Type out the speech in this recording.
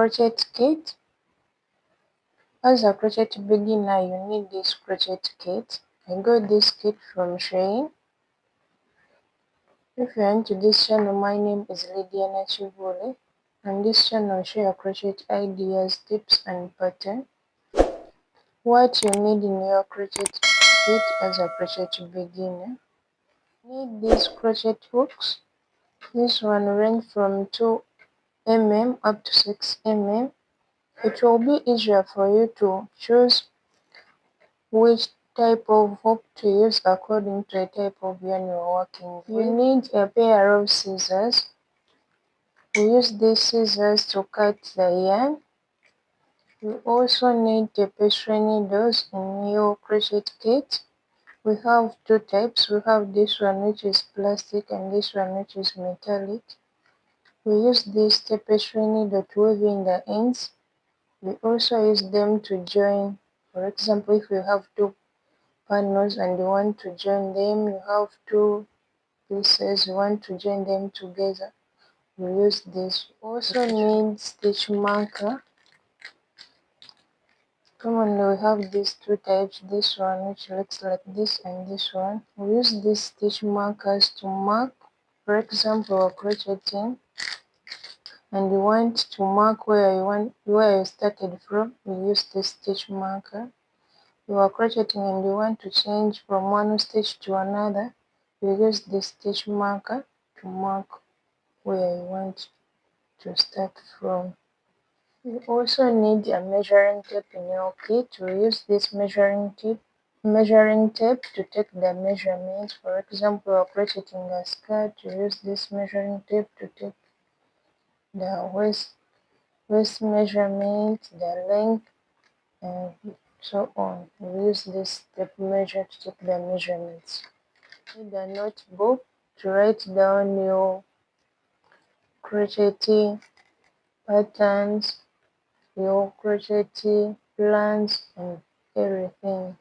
crochet kit. As a crochet beginner, you need this crochet kit. I got this kit from Shein. If you're into this channel, my name is Lydia Nachivule. On this channel, I share crochet ideas, tips, and patterns. What you need in your crochet kit as a crochet beginner. You need these crochet hooks. This one range from 2 mm up to 6 mm. It will be easier for you to choose which type of hook to use according to the type of yarn you're working with. You need a pair of scissors. We use these scissors to cut the yarn. You also need tapestry needles in your crochet kit. We have two types. We have this one which is plastic and this one which is metallic. We use this tapestry needle to weave in the ends. We also use them to join. For example, if you have two panels and you want to join them, you have two pieces, you want to join them together, you use this. Also need stitch marker. Commonly we have these two types, this one which looks like this and this one. We use these stitch markers to mark. For example, we're crocheting and you want to mark where you started from, you use this stitch marker. You are crocheting and you want to change from one stitch to another, you use this stitch marker to mark where you want to start from. You also need a measuring tape in your kit. We use this measuring tape to take the measurements. For example, we are crocheting a skirt, you use this measuring tape to take the waist measurement, the length, and so on. We use this tape measure to take the measurements. You need a notebook to write down your crocheting patterns, your crocheting plans, and everything.